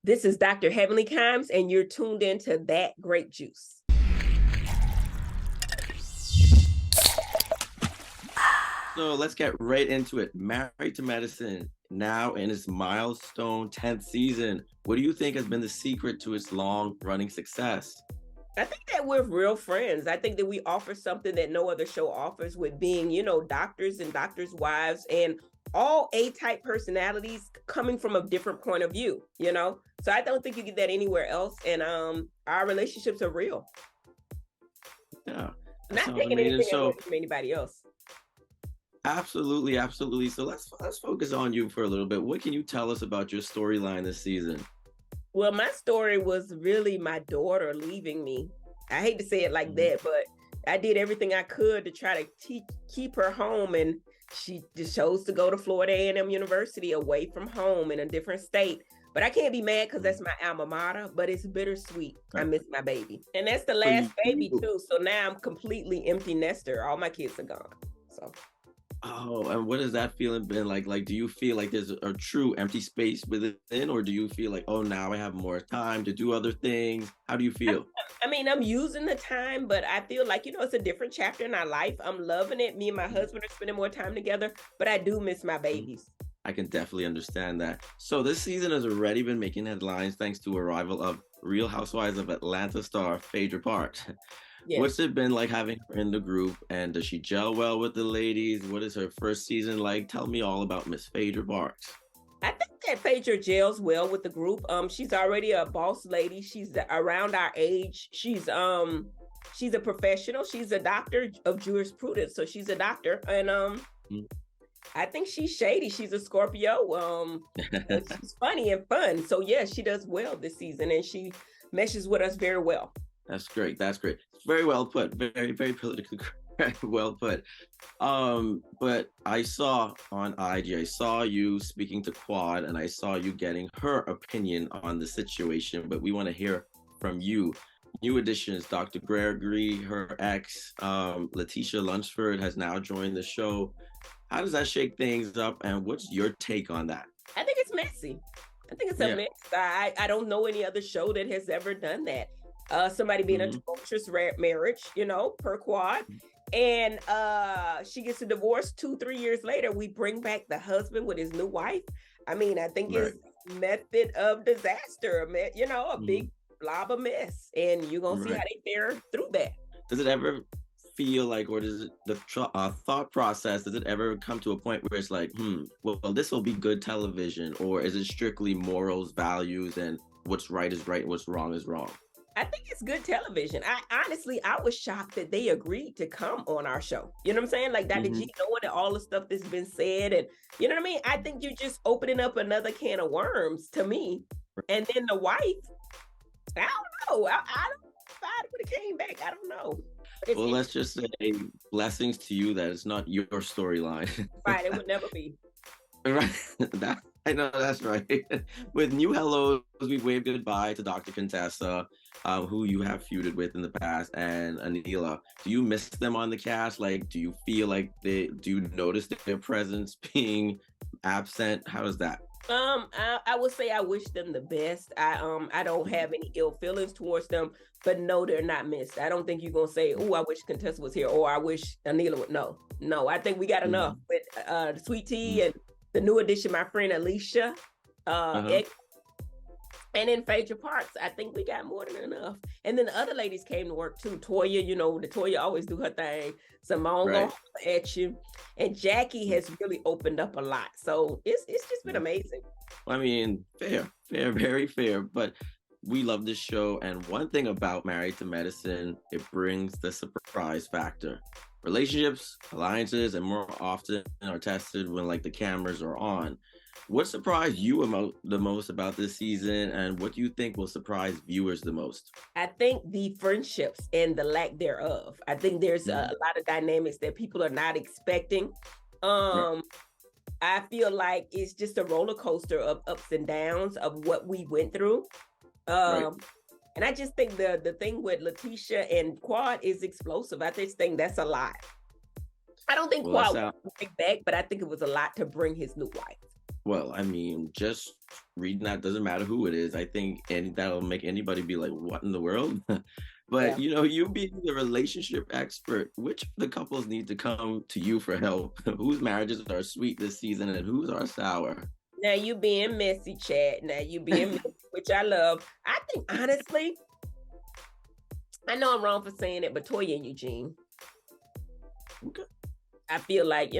This is Dr. Heavenly Kimes, and you're tuned into That Grape Juice. So let's get right into it. Married to Medicine, now in its milestone 10th season. What do you think has been the secret to its long-running success? I think that we're real friends. I think that we offer something that no other show offers with being, doctors and doctors' wives and all A-type personalities coming from a different point of view, So I don't think you get that anywhere else. And our relationships are real. Yeah, that Not sounds taking amazing. anything away So from anybody else. absolutely, absolutely. So let's focus on you for a little bit. What can you tell us about your storyline this season? Well, my story was really my daughter leaving me. I hate to say it like Mhm. that, but I did everything I could to try to keep her home, and she just chose to go to Florida A&M University away from home in a different state. But I can't be mad because that's my alma mater, but it's bittersweet. I Okay. miss my baby. And that's the So last baby you, too. So now I'm completely empty nester. All my kids are gone. So oh, and what has that feeling been like? Like, do you feel like there's a true empty space within, or do you feel like, oh, now I have more time to do other things? How do you feel? I mean, I'm using the time, but I feel like, it's a different chapter in our life. I'm loving it. Me and my husband are spending more time together, but I do miss my babies. I can definitely understand that. So this season has already been making headlines thanks to arrival of Real Housewives of Atlanta star Phaedra Parks. Yes. What's it been like having her in the group, and does she gel well with the ladies? What is her first season like? Tell me all about Miss Phaedra Parks. I think that Phaedra gels well with the group. She's already a boss lady. She's around our age. She's a professional. She's a doctor of jurisprudence. So she's a doctor. And Mm. I think she's shady. She's a Scorpio. And she's funny and fun. So yeah, she does well this season, and she meshes with us very well. That's great. That's great. Very well put. Very, very politically correct. Well put. But I saw on IG, I saw you speaking to Quad, and I saw you getting her opinion on the situation. But we want to hear from you. New additions: Dr. Gregory, her ex, Letitia Lunsford has now joined the show. How does that shake things up, and what's your take on that? I think it's messy. I think it's a Yeah. mess. I don't know any other show that has ever done that. Somebody being a Mhm. tumultuous marriage, per Quad. And she gets a divorce 2-3 years later. We bring back the husband with his new wife. I mean, I think Right. it's method of disaster, a Mhm. big blob of mess. And you're going to see how Right. they fare through that. Does it ever feel like, or does it, the thought process, does it ever come to a point where it's like, well, this will be good television, or is it strictly morals, values, and what's right is right and what's wrong is wrong? I think it's good television. I was shocked that they agreed to come on our show. You know what I'm saying? Like Dr. Hmm. G knowing that all the stuff that's been said, and you know what I mean? I think you're just opening up another can of worms to me. And then the wife, I don't know. I don't know if I would have came back. I don't know. But Well, let's just say blessings to you that it's not your storyline. right. It would never be. Right. That, I know that's right. With new hellos, we wave goodbye to Dr. Contessa, who you have feuded with in the past, and Anila. Do you miss them on the cast? Like, do you feel like do you notice their presence being absent? How is that? I would say I wish them the best. I don't have any ill feelings towards them, but no, they're not missed. I don't think you're gonna say, "Oh, I wish Contessa was here," or "I wish Anila would." No. I think we got enough with Sweet Tea and the new addition, my friend Alicia, Uh-huh. and then Phaedra Parks. I think we got more than enough. And then the other ladies came to work too. Toya, the Toya always do her thing. Simone Right. gonna holler at you, and Jackie has really opened up a lot. So it's just been amazing. I mean, fair, very fair. But we love this show. And one thing about Married to Medicine, it brings the surprise factor. Relationships, alliances, and more often are tested when like the cameras are on. What surprised you the most about this season, and what do you think will surprise viewers the most? I think the friendships and the lack thereof. I think there's a lot of dynamics that people are not expecting. Right. Um, I feel like it's just a roller coaster of ups and downs of what we went through. Right. And I just think the thing with Letitia and Quad is explosive. I just think that's a lot. I don't think Well, Quad would take back, but I think it was a lot to bring his new wife. Well, I mean, just reading that doesn't matter who it is. I think and that'll make anybody be like, what in the world? But Yeah. you being the relationship expert, which of the couples need to come to you for help? Whose marriages are sweet this season and whose are sour? Now you being messy, Chad. Now you being messy, which I love. I think honestly, I know I'm wrong for saying it, but Toya and Eugene. Okay. I feel like,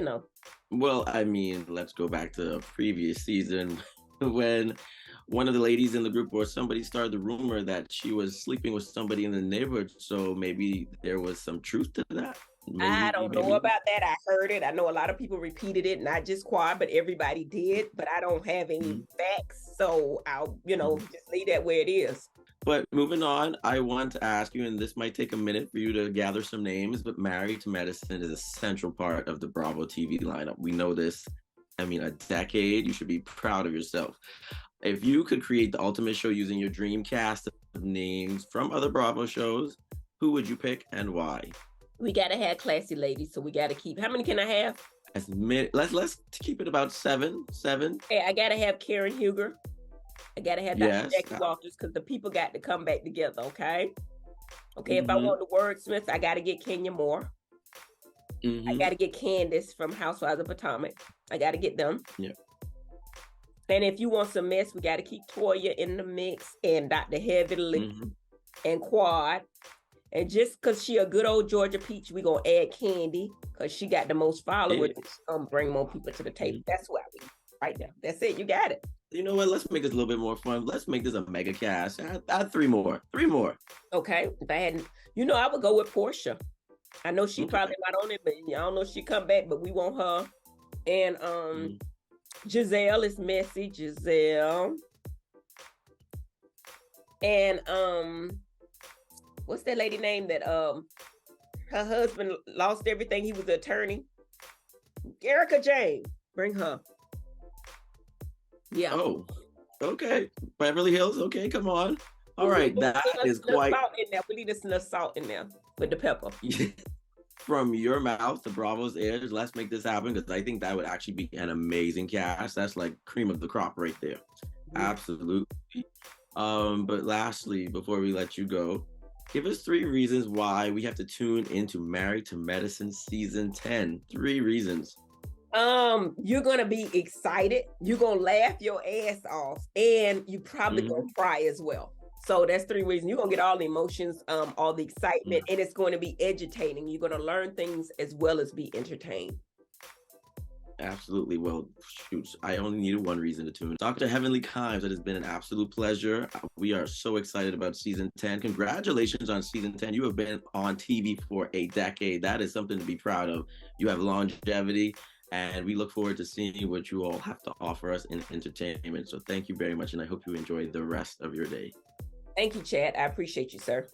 Well, I mean, let's go back to a previous season when one of the ladies in the group or somebody started the rumor that she was sleeping with somebody in the neighborhood. So maybe there was some truth to that. I Maybe, don't know maybe. about that. I heard it. I know a lot of people repeated it, not just Quad, but everybody did. But I don't have any Mhm. facts. So I'll, Mhm. just leave that where it is. But moving on, I want to ask you, and this might take a minute for you to gather some names, but Married to Medicine is a central part of the Bravo TV lineup. We know this. I mean, a decade, you should be proud of yourself. If you could create the ultimate show using your dream cast of names from other Bravo shows, who would you pick and why? We gotta have classy ladies, so we gotta keep. How many can I have? As many, let's keep it about seven. Seven. Hey, I gotta have Karen Huger. I gotta have Dr. Yes. Jackie Walters because the people got to come back together. Okay. Okay. If I Mm-hmm. want the wordsmith, I gotta get Kenya Moore. I Mm-hmm. gotta get Candace from Housewives of Potomac. I gotta get them. Yeah. And if you want some mess, we gotta keep Toya in the mix and Dr. Heavenly Mm-hmm. and Quad. And just because she a good old Georgia peach, we gonna add Candy because she got the most followers. Bring more people to the table. That's why we right now. That's it. You got it. You know what? Let's make this a little bit more fun. Let's make this a mega cast. Add three more. Three more. Okay. If I hadn't, I would go with Portia. I know she Okay. probably not on it, but I don't know if she come back, but we want her. And Giselle is messy, Giselle. And what's that lady name that her husband lost everything? He was an attorney. Erica Jane. Bring her. Yeah. Oh, okay. Beverly Hills. Okay, come on. All right, that is quite salt in there. We need a salt in there with the pepper. from your mouth to Bravo's ears. Let's make this happen because I think that would actually be an amazing cast. That's like cream of the crop right there. Absolutely. But lastly, before we let you go, give us 3 reasons why we have to tune into Married to Medicine season 10. 3 reasons. You're gonna be excited. You're gonna laugh your ass off, and you probably gonna cry as well. So that's 3 reasons. You're gonna get all the emotions, all the excitement, and it's going to be edutaining. You're gonna learn things as well as be entertained. Absolutely. Well, shoot, I only needed 1 reason to tune. Dr. Heavenly Kimes, it has been an absolute pleasure. We are so excited about season 10. Congratulations on season 10. You have been on TV for a decade. That is something to be proud of. You have longevity, and we look forward to seeing what you all have to offer us in entertainment. So thank you very much, and I hope you enjoy the rest of your day. Thank you, Chad. I appreciate you, sir.